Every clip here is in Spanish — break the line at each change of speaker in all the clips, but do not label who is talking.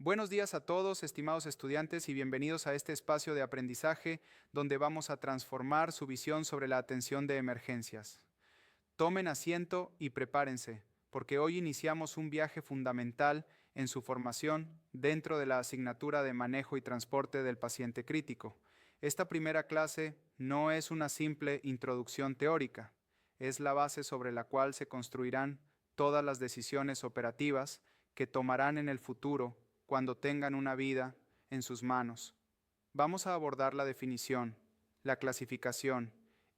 Buenos días a todos, estimados estudiantes, y bienvenidos a este espacio de aprendizaje donde vamos a transformar su visión sobre la atención de emergencias. Tomen asiento y prepárense, porque hoy iniciamos un viaje fundamental en su formación dentro de la asignatura de manejo y transporte del paciente crítico. Esta primera clase no es una simple introducción teórica, es la base sobre la cual se construirán todas las decisiones operativas que tomarán en el futuro cuando tengan una vida en sus manos. Vamos a abordar la definición, la clasificación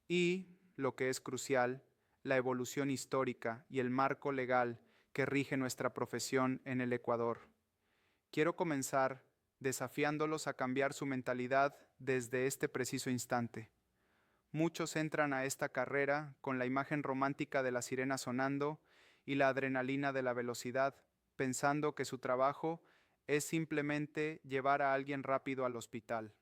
y, lo que es crucial, la evolución histórica y el marco legal que rige nuestra profesión en el Ecuador. Quiero comenzar desafiándolos a cambiar su mentalidad desde este preciso instante. Muchos entran a esta carrera con la imagen romántica de la sirena sonando y la adrenalina de la velocidad, pensando que su trabajo es simplemente llevar a alguien rápido al hospital.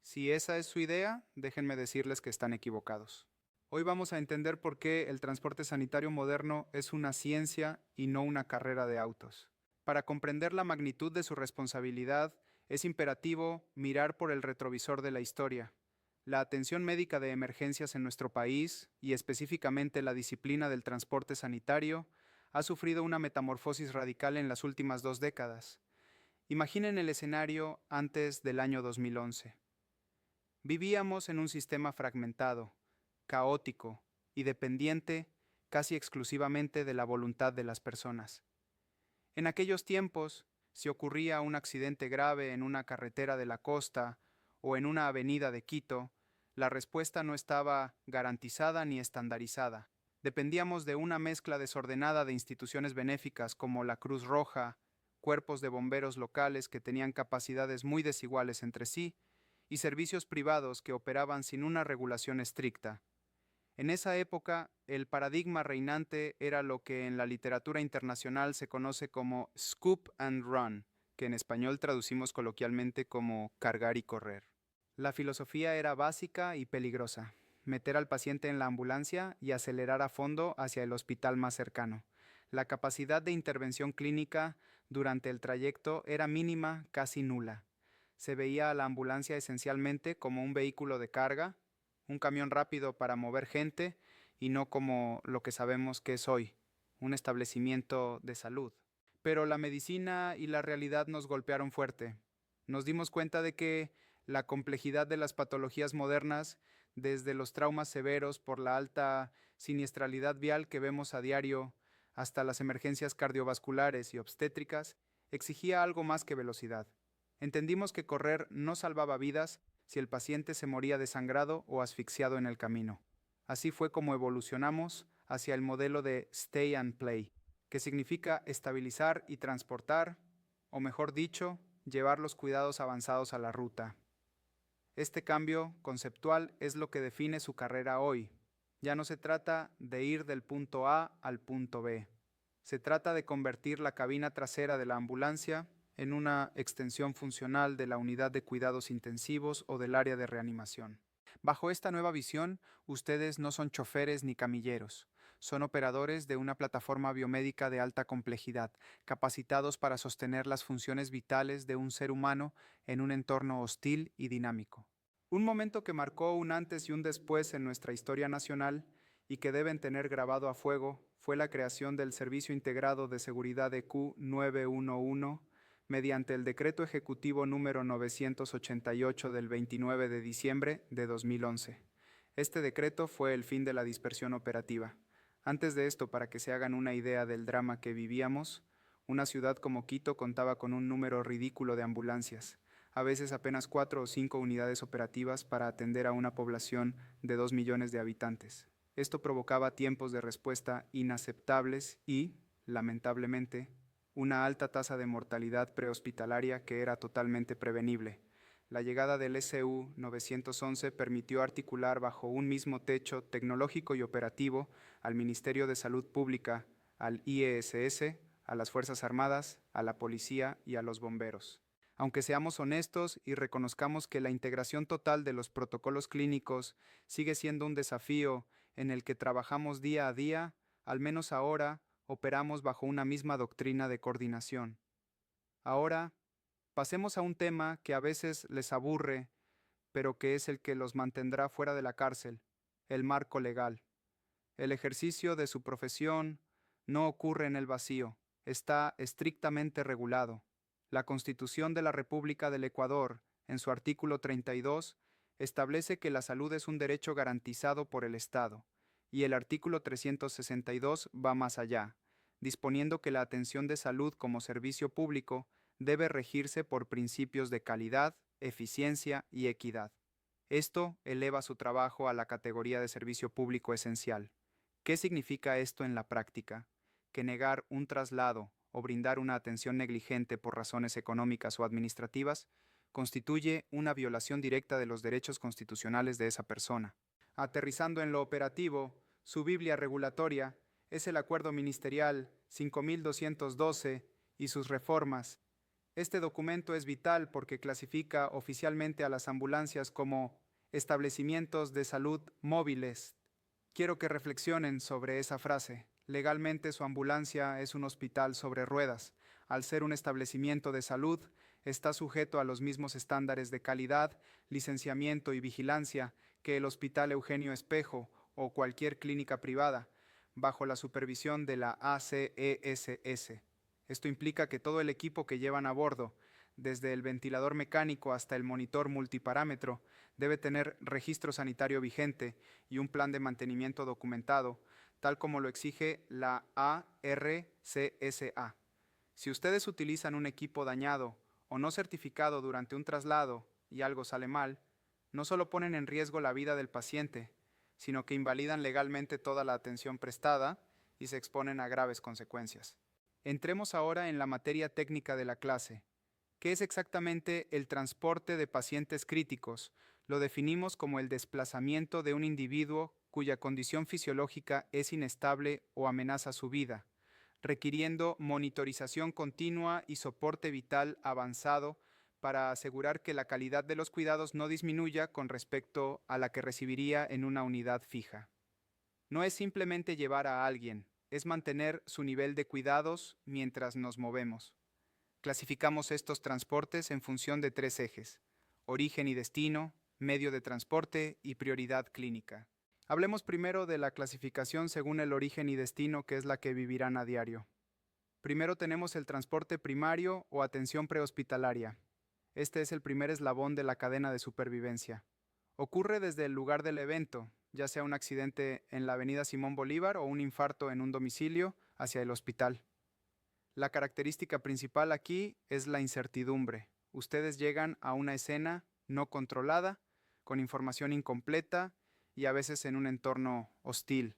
Si esa es su idea, déjenme decirles que están equivocados. Hoy vamos a entender por qué el transporte sanitario moderno es una ciencia y no una carrera de autos. Para comprender la magnitud de su responsabilidad, es imperativo mirar por el retrovisor de la historia. La atención médica de emergencias en nuestro país, y específicamente la disciplina del transporte sanitario, ha sufrido una metamorfosis radical en las últimas 2 décadas. Imaginen el escenario antes del año 2011. Vivíamos en un sistema fragmentado, caótico y dependiente casi exclusivamente de la voluntad de las personas. En aquellos tiempos, si ocurría un accidente grave en una carretera de la costa o en una avenida de Quito, la respuesta no estaba garantizada ni estandarizada. Dependíamos de una mezcla desordenada de instituciones benéficas como la Cruz Roja, cuerpos de bomberos locales que tenían capacidades muy desiguales entre sí, y servicios privados que operaban sin una regulación estricta. En esa época, el paradigma reinante era lo que en la literatura internacional se conoce como scoop and run, que en español traducimos coloquialmente como cargar y correr. La filosofía era básica y peligrosa: meter al paciente en la ambulancia y acelerar a fondo hacia el hospital más cercano. La capacidad de intervención clínica durante el trayecto era mínima, casi nula. Se veía a la ambulancia esencialmente como un vehículo de carga, un camión rápido para mover gente, y no como lo que sabemos que es hoy, un establecimiento de salud. Pero la medicina y la realidad nos golpearon fuerte. Nos dimos cuenta de que la complejidad de las patologías modernas, desde los traumas severos por la alta siniestralidad vial que vemos a diario hasta las emergencias cardiovasculares y obstétricas, exigía algo más que velocidad. Entendimos que correr no salvaba vidas si el paciente se moría desangrado o asfixiado en el camino. Así fue como evolucionamos hacia el modelo de Stay and Play, que significa estabilizar y transportar, o mejor dicho, llevar los cuidados avanzados a la ruta. Este cambio conceptual es lo que define su carrera hoy. Ya no se trata de ir del punto A al punto B. Se trata de convertir la cabina trasera de la ambulancia en una extensión funcional de la unidad de cuidados intensivos o del área de reanimación. Bajo esta nueva visión, ustedes no son choferes ni camilleros, son operadores de una plataforma biomédica de alta complejidad, capacitados para sostener las funciones vitales de un ser humano en un entorno hostil y dinámico. Un momento que marcó un antes y un después en nuestra historia nacional y que deben tener grabado a fuego fue la creación del Servicio Integrado de Seguridad EQ 911 mediante el Decreto Ejecutivo número 988 del 29 de diciembre de 2011. Este decreto fue el fin de la dispersión operativa. Antes de esto, para que se hagan una idea del drama que vivíamos, una ciudad como Quito contaba con un número ridículo de ambulancias, a veces apenas 4 o 5 unidades operativas para atender a una población de 2 millones de habitantes. Esto provocaba tiempos de respuesta inaceptables y, lamentablemente, una alta tasa de mortalidad prehospitalaria que era totalmente prevenible. La llegada del SU 911 permitió articular bajo un mismo techo tecnológico y operativo al Ministerio de Salud Pública, al IESS, a las Fuerzas Armadas, a la policía y a los bomberos. Aunque seamos honestos y reconozcamos que la integración total de los protocolos clínicos sigue siendo un desafío en el que trabajamos día a día, al menos ahora operamos bajo una misma doctrina de coordinación. Ahora, Pasemos a un tema que a veces les aburre, pero que es el que los mantendrá fuera de la cárcel, el marco legal. El ejercicio de su profesión no ocurre en el vacío, está estrictamente regulado. La Constitución de la República del Ecuador, en su artículo 32, establece que la salud es un derecho garantizado por el Estado, y el artículo 362 va más allá, disponiendo que la atención de salud como servicio público debe regirse por principios de calidad, eficiencia y equidad. Esto eleva su trabajo a la categoría de servicio público esencial. ¿Qué significa esto en la práctica? Que negar un traslado o brindar una atención negligente por razones económicas o administrativas constituye una violación directa de los derechos constitucionales de esa persona. Aterrizando en lo operativo, su Biblia regulatoria es el Acuerdo Ministerial 5212 y sus reformas. Este documento es vital porque clasifica oficialmente a las ambulancias como establecimientos de salud móviles. Quiero que reflexionen sobre esa frase. Legalmente su ambulancia es un hospital sobre ruedas. Al ser un establecimiento de salud, está sujeto a los mismos estándares de calidad, licenciamiento y vigilancia que el Hospital Eugenio Espejo o cualquier clínica privada, bajo la supervisión de la ACESS. Esto implica que todo el equipo que llevan a bordo, desde el ventilador mecánico hasta el monitor multiparámetro, debe tener registro sanitario vigente y un plan de mantenimiento documentado, tal como lo exige la ARCSA. Si ustedes utilizan un equipo dañado o no certificado durante un traslado y algo sale mal, no solo ponen en riesgo la vida del paciente, sino que invalidan legalmente toda la atención prestada y se exponen a graves consecuencias. Entremos ahora en la materia técnica de la clase. ¿Qué es exactamente el transporte de pacientes críticos? Lo definimos como el desplazamiento de un individuo cuya condición fisiológica es inestable o amenaza su vida, requiriendo monitorización continua y soporte vital avanzado para asegurar que la calidad de los cuidados no disminuya con respecto a la que recibiría en una unidad fija. No es simplemente llevar a alguien, es mantener su nivel de cuidados mientras nos movemos. Clasificamos estos transportes en función de 3 ejes: origen y destino, medio de transporte y prioridad clínica. Hablemos primero de la clasificación según el origen y destino, que es la que vivirán a diario. Primero tenemos el transporte primario o atención prehospitalaria. Este es el primer eslabón de la cadena de supervivencia. Ocurre desde el lugar del evento, ya sea un accidente en la avenida Simón Bolívar o un infarto en un domicilio, hacia el hospital. La característica principal aquí es la incertidumbre. Ustedes llegan a una escena no controlada, con información incompleta y a veces en un entorno hostil.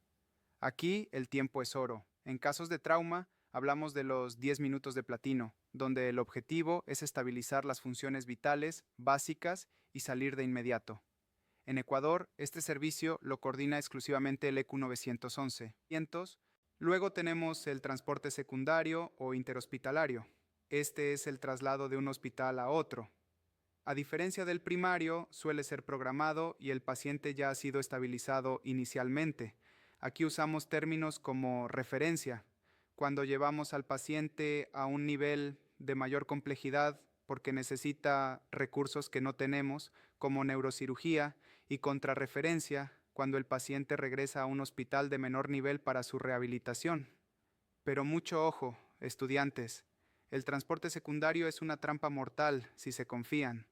Aquí el tiempo es oro. En casos de trauma, hablamos de los 10 minutos de platino, donde el objetivo es estabilizar las funciones vitales básicas y salir de inmediato. En Ecuador, este servicio lo coordina exclusivamente el EQ 911. Luego tenemos el transporte secundario o interhospitalario. Este es el traslado de un hospital a otro. A diferencia del primario, suele ser programado y el paciente ya ha sido estabilizado inicialmente. Aquí usamos términos como referencia, cuando llevamos al paciente a un nivel de mayor complejidad porque necesita recursos que no tenemos, como neurocirugía, y contrarreferencia, cuando el paciente regresa a un hospital de menor nivel para su rehabilitación. Pero mucho ojo, estudiantes, el transporte secundario es una trampa mortal si se confían.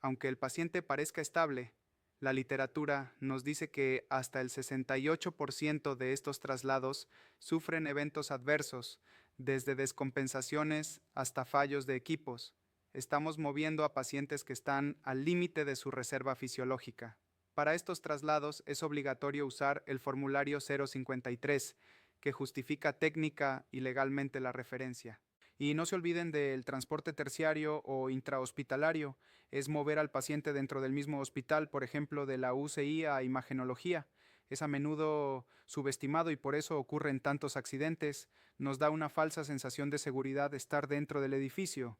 Aunque el paciente parezca estable, la literatura nos dice que hasta el 68% de estos traslados sufren eventos adversos, desde descompensaciones hasta fallos de equipos. Estamos moviendo a pacientes que están al límite de su reserva fisiológica. Para estos traslados es obligatorio usar el formulario 053, que justifica técnica y legalmente la referencia. Y no se olviden del transporte terciario o intrahospitalario, es mover al paciente dentro del mismo hospital, por ejemplo, de la UCI a imagenología. Es a menudo subestimado y por eso ocurren tantos accidentes. Nos da una falsa sensación de seguridad estar dentro del edificio,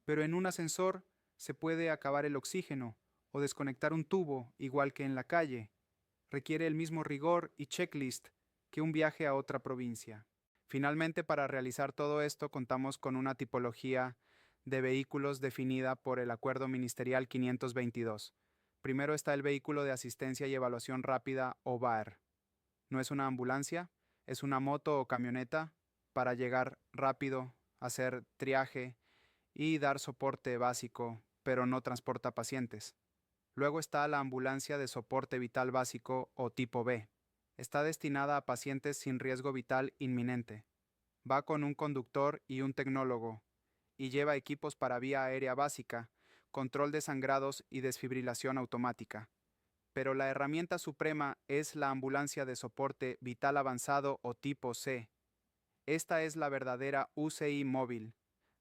pero en un ascensor se puede acabar el oxígeno o desconectar un tubo, igual que en la calle. Requiere el mismo rigor y checklist que un viaje a otra provincia. Finalmente, para realizar todo esto, contamos con una tipología de vehículos definida por el Acuerdo Ministerial 522. Primero está el vehículo de asistencia y evaluación rápida o VAER. No es una ambulancia, es una moto o camioneta para llegar rápido, hacer triaje y dar soporte básico, pero no transporta pacientes. Luego está la ambulancia de soporte vital básico o tipo B. Está destinada a pacientes sin riesgo vital inminente. Va con un conductor y un tecnólogo y lleva equipos para vía aérea básica, control de sangrados y desfibrilación automática. Pero la herramienta suprema es la ambulancia de soporte vital avanzado o tipo C. Esta es la verdadera UCI móvil.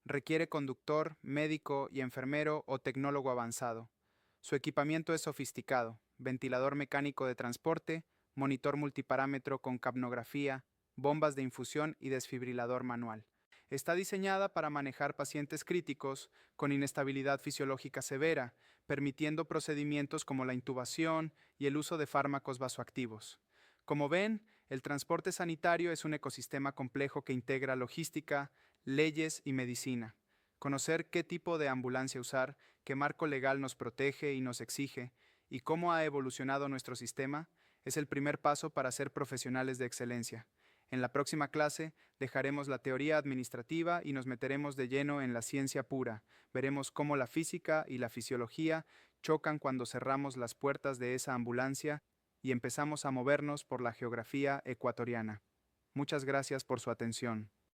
Requiere conductor, médico y enfermero o tecnólogo avanzado. Su equipamiento es sofisticado: ventilador mecánico de transporte, monitor multiparámetro con capnografía, bombas de infusión y desfibrilador manual. Está diseñada para manejar pacientes críticos con inestabilidad fisiológica severa, permitiendo procedimientos como la intubación y el uso de fármacos vasoactivos. Como ven, el transporte sanitario es un ecosistema complejo que integra logística, leyes y medicina. Conocer qué tipo de ambulancia usar, qué marco legal nos protege y nos exige, y cómo ha evolucionado nuestro sistema, es el primer paso para ser profesionales de excelencia. En la próxima clase dejaremos la teoría administrativa y nos meteremos de lleno en la ciencia pura. Veremos cómo la física y la fisiología chocan cuando cerramos las puertas de esa ambulancia y empezamos a movernos por la geografía ecuatoriana. Muchas gracias por su atención.